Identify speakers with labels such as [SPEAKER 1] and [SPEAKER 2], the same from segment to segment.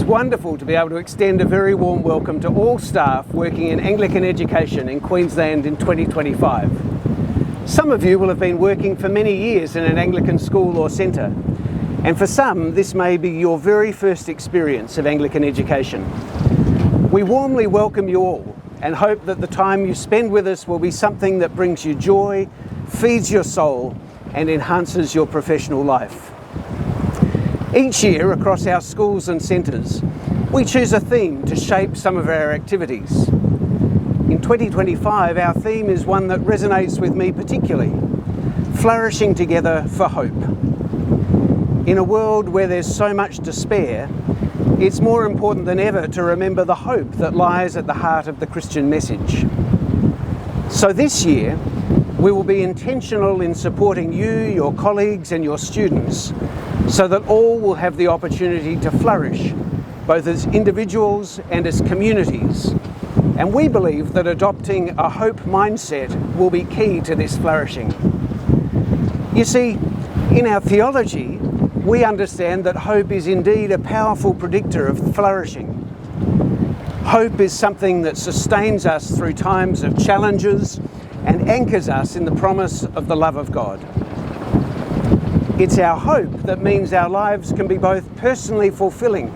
[SPEAKER 1] wonderful to be able to extend a very warm welcome to all staff working in Anglican education in Queensland in 2025. Some of you will have been working for many years in an Anglican school or centre, and for some this may be your very first experience of Anglican education. We warmly welcome you all and hope that the time you spend with us will be something that brings you joy, feeds your soul and enhances your professional life. Each year across our schools and centres, we choose a theme to shape some of our activities. In 2025, our theme is one that resonates with me particularly: flourishing together for hope. In a world where there's so much despair, it's more important than ever to remember the hope that lies at the heart of the Christian message. So this year, we will be intentional in supporting you, your colleagues and your students, so that all will have the opportunity to flourish, both as individuals and as communities. And we believe that adopting a hope mindset will be key to this flourishing. You see, in our theology, we understand that hope is indeed a powerful predictor of flourishing. Hope is something that sustains us through times of challenges and anchors us in the promise of the love of God. It's our hope that means our lives can be both personally fulfilling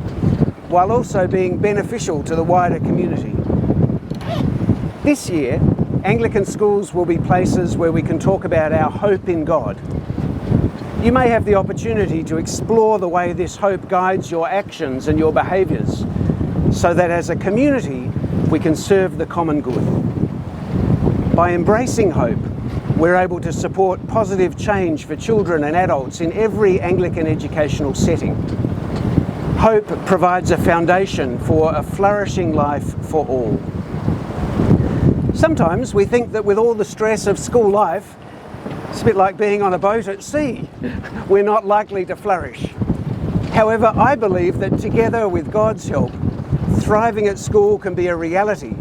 [SPEAKER 1] while also being beneficial to the wider community. This year, Anglican schools will be places where we can talk about our hope in God. You may have the opportunity to explore the way this hope guides your actions and your behaviours, so that as a community we can serve the common good. By embracing hope, we're able to support positive change for children and adults in every Anglican educational setting. Hope provides a foundation for a flourishing life for all. Sometimes we think that with all the stress of school life, it's a bit like being on a boat at sea. We're not likely to flourish. However, I believe that together with God's help, thriving at school can be a reality,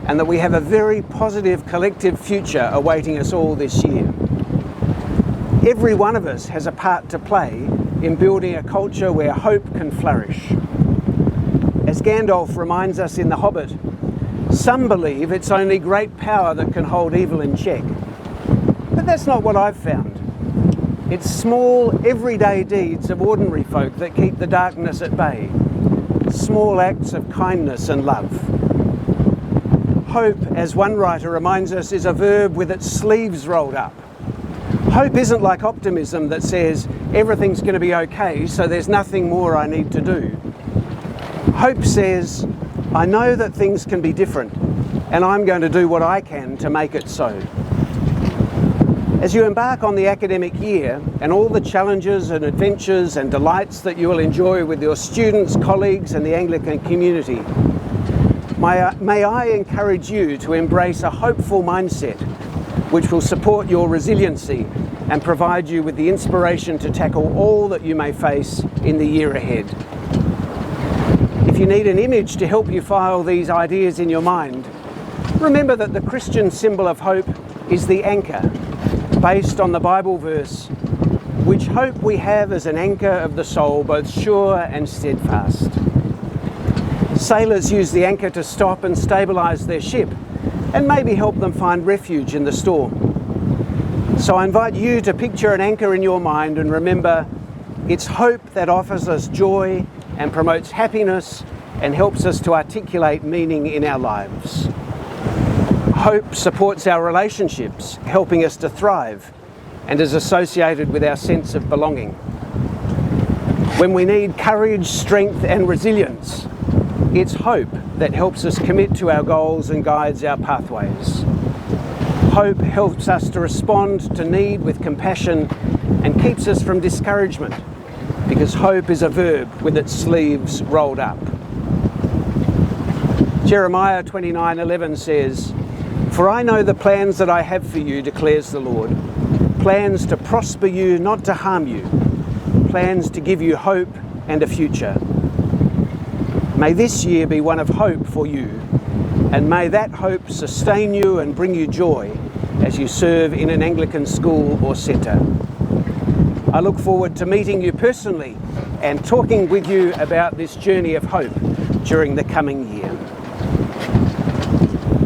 [SPEAKER 1] and that we have a very positive collective future awaiting us all this year. Every one of us has a part to play in building a culture where hope can flourish. As Gandalf reminds us in The Hobbit, some believe it's only great power that can hold evil in check. But that's not what I've found. It's small, everyday deeds of ordinary folk that keep the darkness at bay. Small acts of kindness and love. Hope, as one writer reminds us, is a verb with its sleeves rolled up. Hope isn't like optimism that says everything's going to be okay, so there's nothing more I need to do. Hope says, I know that things can be different, and I'm going to do what I can to make it so. As you embark on the academic year and all the challenges and adventures and delights that you will enjoy with your students, colleagues and the Anglican community, may I encourage you to embrace a hopeful mindset which will support your resiliency and provide you with the inspiration to tackle all that you may face in the year ahead. If you need an image to help you file these ideas in your mind, remember that the Christian symbol of hope is the anchor, based on the Bible verse, which hope we have as an anchor of the soul, both sure and steadfast. Sailors use the anchor to stop and stabilise their ship and maybe help them find refuge in the storm. So I invite you to picture an anchor in your mind and remember it's hope that offers us joy and promotes happiness and helps us to articulate meaning in our lives. Hope supports our relationships, helping us to thrive, and is associated with our sense of belonging. When we need courage, strength and resilience, it's hope that helps us commit to our goals and guides our pathways. Hope helps us to respond to need with compassion and keeps us from discouragement, because hope is a verb with its sleeves rolled up. Jeremiah 29:11 says, For I know the plans that I have for you, declares the Lord, plans to prosper you, not to harm you, plans to give you hope and a future. May this year be one of hope for you, and may that hope sustain you and bring you joy as you serve in an Anglican school or centre. I look forward to meeting you personally and talking with you about this journey of hope during the coming year.